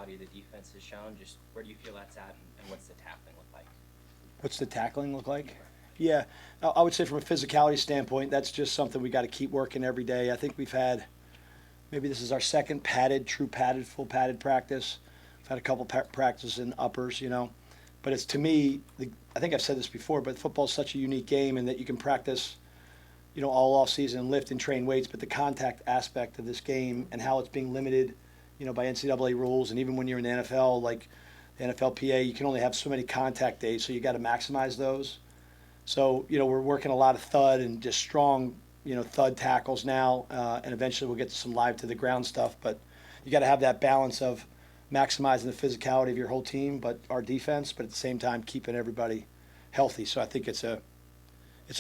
physicality the defense has shown? Just where do you feel that's at, and what's the tackling look like? What's the tackling look like? Yeah, I would say from a physicality standpoint, that's just something we got to keep working every day. I think we've had, maybe this is our second true padded, full padded practice. We've had a couple practices in uppers, but it's, to me, I think I've said this before, but football is such a unique game in that you can practice, all off season and lift and train weights, but the contact aspect of this game and how it's being limited, by NCAA rules, and even when you're in the NFL, like the NFLPA, you can only have so many contact days, so you got to maximize those. So, we're working a lot of thud and just strong, thud tackles now, and eventually we'll get to some live to the ground stuff. But you got to have that balance of maximizing the physicality of your whole team, but our defense, but at the same time keeping everybody healthy. So I think it's a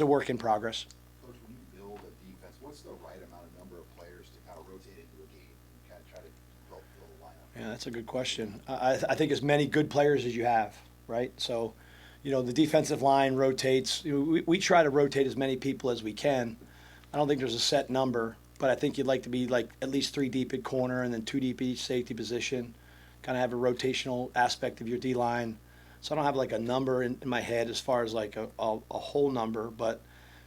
work in progress. Coach, when you build a defense, what's the right amount of number of players to kind of rotate into a game and kind of try to build a lineup? Yeah, that's a good question. I think as many good players as you have, right? So, the defensive line rotates. We try to rotate as many people as we can. I don't think there's a set number, but I think you'd like to be like at least 3 deep at corner and then 2 deep at each safety position. Kind of have a rotational aspect of your D-line. So I don't have like a number in my head as far as like a whole number, but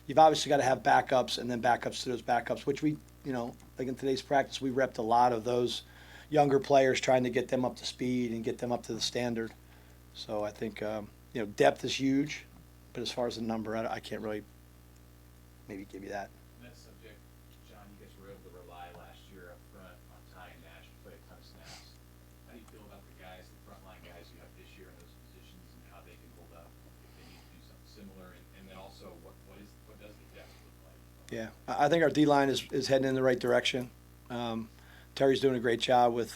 you've obviously got to have backups and then backups to those backups, which we, like in today's practice, we repped a lot of those younger players, trying to get them up to speed and get them up to the standard. So I think, depth is huge, but as far as the number, I can't really maybe give you that. That subject, John, you guys were able to rely last year up front on Ty and Nash to play a ton of snaps. How do you feel about the guys, the frontline guys you have this year in those positions, and how they can hold up if they need to do something similar? And then also, what does the depth look like? Yeah, I think our D-line is heading in the right direction. Terry's doing a great job with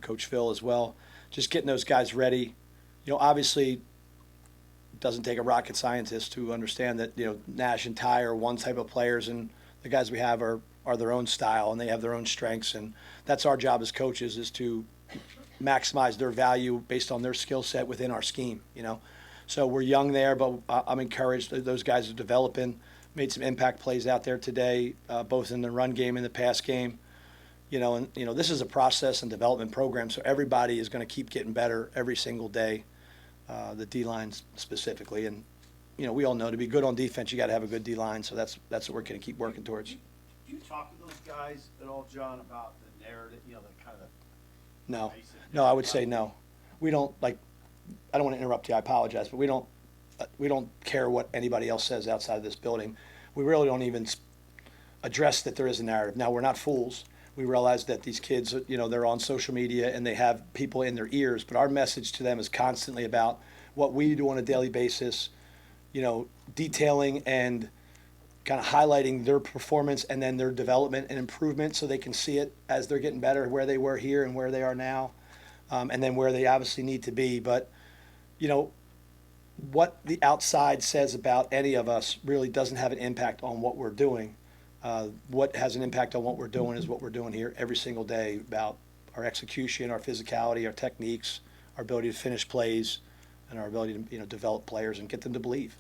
Coach Phil as well, just getting those guys ready. Obviously, it doesn't take a rocket scientist to understand that, Nash and Ty are one type of players, and the guys we have are their own style, and they have their own strengths, and that's our job as coaches, is to maximize their value based on their skill set within our scheme, So we're young there, but I'm encouraged that those guys are developing, made some impact plays out there today, both in the run game and the pass game. This is a process and development program, so everybody is going to keep getting better every single day, the D-line specifically. And, we all know to be good on defense, you got to have a good D-line, so that's what we're going to keep working towards. Do you talk to those guys at all, John, about the narrative, the kind of No, I would say no. We don't, I don't want to interrupt you, I apologize, but we don't care what anybody else says outside of this building. We really don't even address that there is a narrative. Now, we're not fools. We realize that these kids, they're on social media and they have people in their ears, but our message to them is constantly about what we do on a daily basis, detailing and kind of highlighting their performance and then their development and improvement, so they can see it as they're getting better, where they were here and where they are now, and then where they obviously need to be. But, what the outside says about any of us really doesn't have an impact on what we're doing. What has an impact on what we're doing is what we're doing here every single day, about our execution, our physicality, our techniques, our ability to finish plays, and our ability to develop players and get them to believe.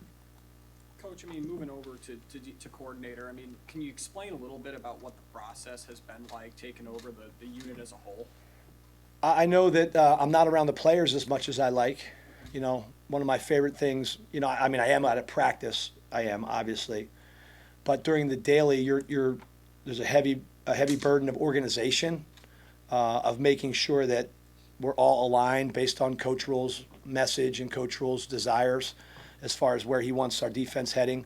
Coach, moving over to coordinator, can you explain a little bit about what the process has been like taking over the unit as a whole? I know that I'm not around the players as much as I like. One of my favorite things, I am out of practice. I am, obviously. But during the daily, there's a heavy burden of organization, of making sure that we're all aligned based on Coach Rule's message and Coach Rule's desires as far as where he wants our defense heading,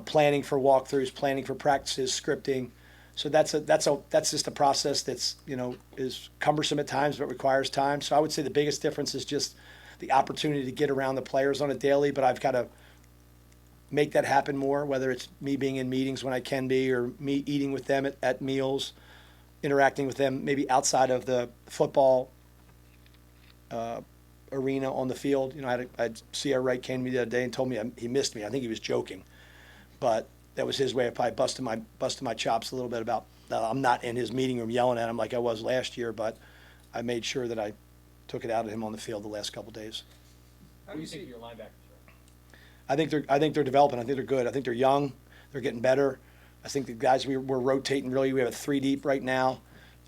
planning for walkthroughs, planning for practices, scripting. So that's just a process that's is cumbersome at times, but requires time. So I would say the biggest difference is just the opportunity to get around the players on a daily, but I've got to make that happen more, whether it's me being in meetings when I can be, or me eating with them at meals, interacting with them maybe outside of the football arena on the field. I had C.R. Wright came to me the other day and told me he missed me. I think he was joking, but that was his way of probably busting my chops a little bit about I'm not in his meeting room yelling at him like I was last year, but I made sure that I took it out of him on the field the last couple of days. How do you think your linebackers are? I think they're developing. I think they're good. I think they're young. They're getting better. I think the guys we're rotating, really, we have a 3 deep right now.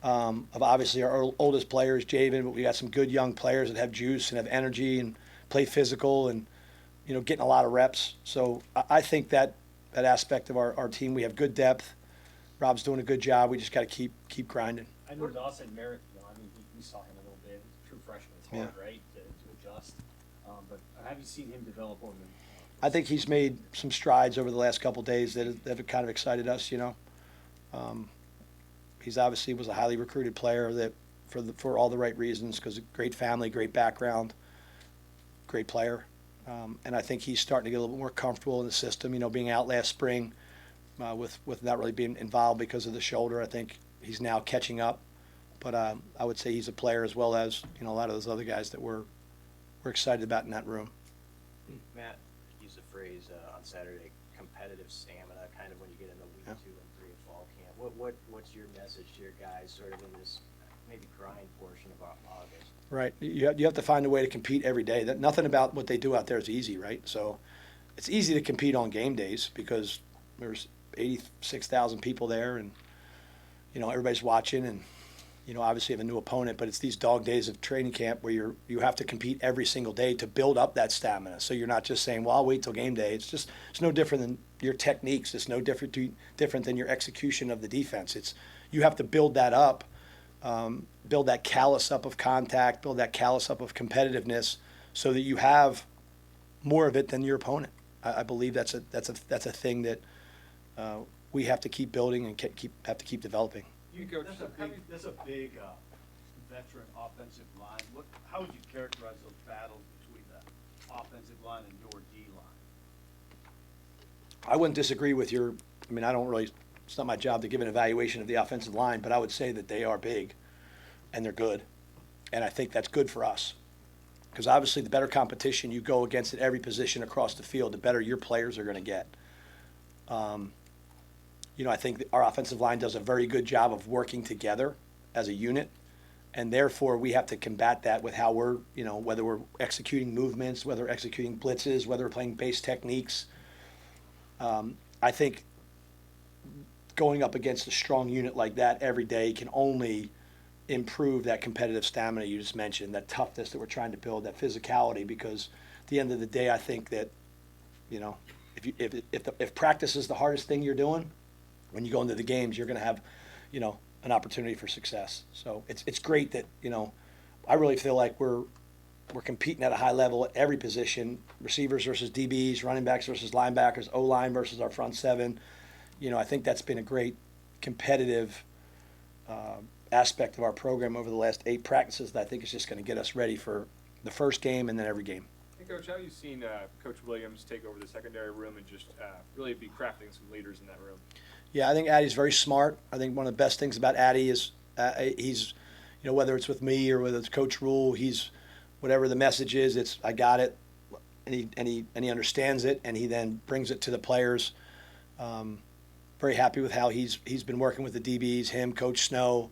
of obviously our oldest players, Javen, but we got some good young players that have juice and have energy and play physical and, getting a lot of reps. So I think that aspect of our team, we have good depth. Rob's doing a good job. We just got to keep grinding. I noted also Merritt, we saw him a little bit, true freshman, it's hard, Yeah. right, to adjust. But have you seen him develop over the? I think he's made some strides over the last couple of days that have kind of excited us. He's obviously was a highly recruited player that for all the right reasons, because great family, great background, great player. And I think he's starting to get a little bit more comfortable in the system. Being out last spring with not really being involved because of the shoulder. I think he's now catching up. But I would say he's a player as well as a lot of those other guys that we're excited about in that room. Matt used the phrase on Saturday, competitive stamina, kind of when you get into week 2 and 3 of fall camp. What's your message to your guys sort of in this maybe grind portion of August? Right. You have to find a way to compete every day. Nothing about what they do out there is easy, right? So it's easy to compete on game days because there's 86,000 people there and, everybody's watching and, obviously have a new opponent, but it's these dog days of training camp where you have to compete every single day to build up that stamina. So you're not just saying, well, I'll wait till game day. It's no different than your techniques. It's no different than your execution of the defense. You have to build that up, build that callus up of contact, build that callus up of competitiveness so that you have more of it than your opponent. I believe that's a thing that we have to keep building and have to keep developing. That's a big veteran offensive line. How would you characterize those battles between the offensive line and your D line? I wouldn't disagree with I don't really, it's not my job to give an evaluation of the offensive line, but I would say that they are big and they're good. And I think that's good for us. Because obviously the better competition you go against at every position across the field, the better your players are going to get. I think our offensive line does a very good job of working together as a unit, and therefore we have to combat that with how we're, whether we're executing movements, whether we're executing blitzes, whether we're playing base techniques. I think going up against a strong unit like that every day can only improve that competitive stamina you just mentioned, that toughness that we're trying to build, that physicality, because at the end of the day, I think that, if practice is the hardest thing you're doing, when you go into the games, you're going to have, an opportunity for success. So it's great that, I really feel like we're competing at a high level at every position, receivers versus DBs, running backs versus linebackers, O-line versus our front seven. I think that's been a great competitive aspect of our program over the last 8 practices that I think is just going to get us ready for the first game and then every game. Hey, Coach, how have you seen Coach Williams take over the secondary room and just really be crafting some leaders in that room? Yeah, I think Addie's very smart. I think one of the best things about Addie is he's, whether it's with me or whether it's Coach Rule, he's whatever the message is, it's I got it, and he understands it, and he then brings it to the players. Very happy with how he's been working with the DBs, him, Coach Snow,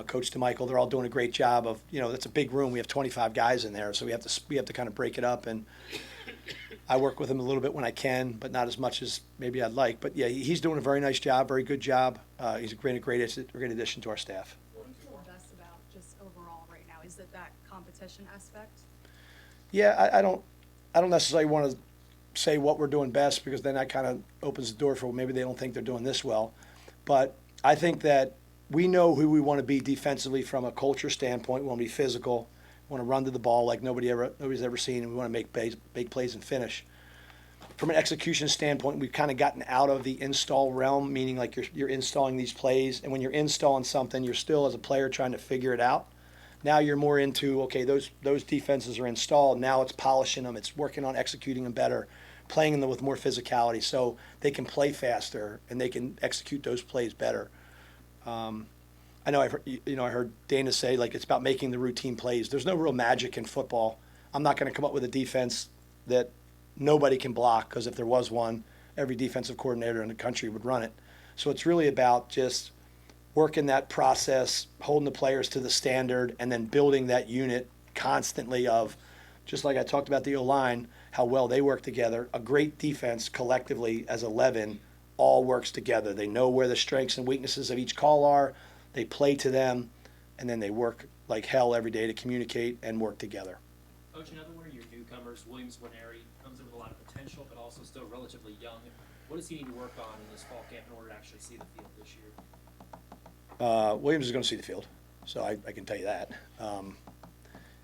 Coach DeMichael. They're all doing a great job of, that's a big room. We have 25 guys in there, so we have to kind of break it up. And I work with him a little bit when I can, but not as much as maybe I'd like. But yeah, he's doing a very nice job, very good job. He's a great addition to our staff. What do you feel best about just overall right now? Is it that competition aspect? Yeah, I don't necessarily want to say what we're doing best, because then that kind of opens the door for maybe they don't think they're doing this well. But I think that we know who we want to be defensively from a culture standpoint. We want to be physical. We want to run to the ball like nobody's ever seen, and we want to make plays and finish. From an execution standpoint, we've kind of gotten out of the install realm, meaning like you're installing these plays, and when you're installing something, you're still as a player trying to figure it out. Now you're more into, okay, those defenses are installed. Now it's polishing them. It's working on executing them better, playing them with more physicality so they can play faster and they can execute those plays better. I know I heard Dana say, like, it's about making the routine plays. There's no real magic in football. I'm not going to come up with a defense that nobody can block, because if there was one, every defensive coordinator in the country would run it. So it's really about just working that process, holding the players to the standard, and then building that unit constantly of, just like I talked about the O-line, how well they work together. A great defense collectively as 11 all works together. They know where the strengths and weaknesses of each call are. they play to them, and then they work like hell every day to communicate and work together. Coach, another one of your newcomers, Williams Winery, comes in with a lot of potential, but also still relatively young. What does he need to work on in this fall camp in order to actually see the field this year? Williams is going to see the field, so I can tell you that.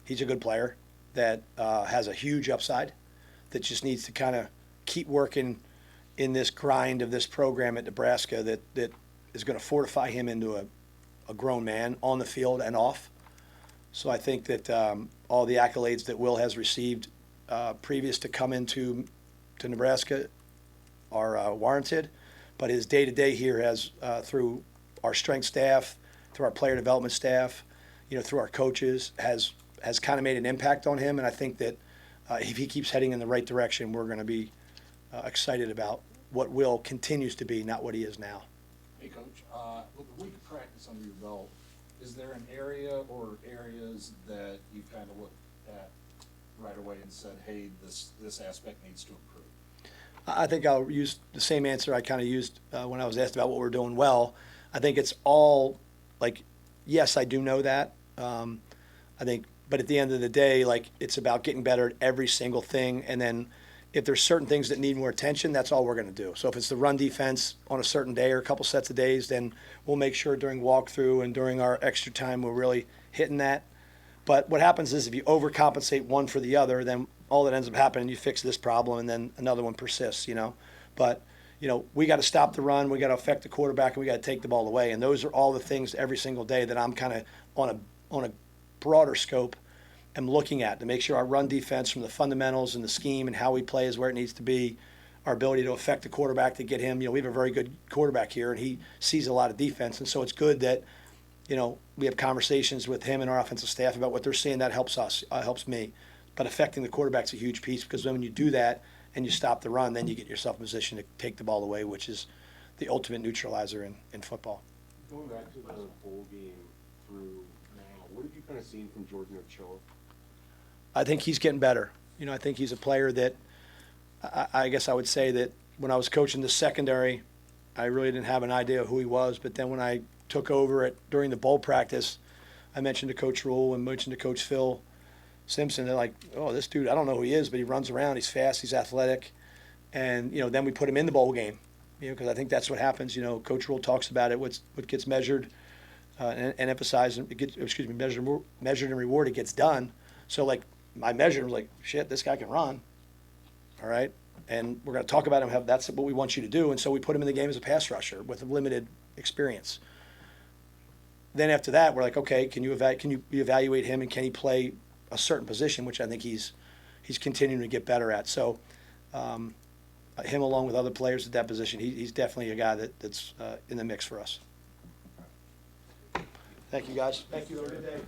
He's a good player that has a huge upside that just needs to kind of keep working in this grind of this program at Nebraska that is going to fortify him into a grown man on the field and off. So I think that all the accolades that Will has received previous to come into Nebraska are warranted, but his day-to-day here has, through our strength staff, through our player development staff, through our coaches, has kind of made an impact on him. And I think that if he keeps heading in the right direction, we're going to be excited about what Will continues to be, not what he is now. Hey, Coach, with a week of practice under your belt, is there an area or areas that you kind of looked at right away and said, hey, this aspect needs to improve? I think I'll use the same answer I kind of used when I was asked about what we're doing well. I think it's all like, yes, I do know that. I think, but at the end of the day, like, it's about getting better at every single thing. And then if there's certain things that need more attention, that's all we're going to do. So if it's the run defense on a certain day or a couple sets of days, then we'll make sure during walkthrough and during our extra time we're really hitting that. But what happens is if you overcompensate one for the other, then all that ends up happening, you fix this problem and then another one persists, But, we got to stop the run, we got to affect the quarterback, and we got to take the ball away. And those are all the things every single day that I'm kind of on a broader scope am looking at to make sure our run defense from the fundamentals and the scheme and how we play is where it needs to be, our ability to affect the quarterback to get him. We have a very good quarterback here, and he sees a lot of defense. And so it's good that, we have conversations with him and our offensive staff about what they're seeing. That helps us, helps me. But affecting the quarterback's a huge piece, because when you do that and you stop the run, then you get yourself in position to take the ball away, which is the ultimate neutralizer in football. Going back to the bowl game through now, what have you kind of seen from Jordan Ochoa? I think he's getting better. I think he's a player that I guess I would say that when I was coaching the secondary, I really didn't have an idea of who he was. But then when I took over during the bowl practice, I mentioned to Coach Rule and mentioned to Coach Phil Simpson. They're like, oh, this dude, I don't know who he is, but he runs around, he's fast, he's athletic. And, then we put him in the bowl game, because I think that's what happens. Coach Rule talks about it, what gets measured and emphasized, measured and rewarded gets done. So, like, I measured him, like, shit, this guy can run, all right? And we're going to talk about him, that's what we want you to do. And so we put him in the game as a pass rusher with limited experience. Then after that, we're like, okay, can you evaluate him, and can he play a certain position, which I think he's continuing to get better at. So him along with other players at that position, he's definitely a guy that's in the mix for us. Thank you, guys. Thank you. Have a good day.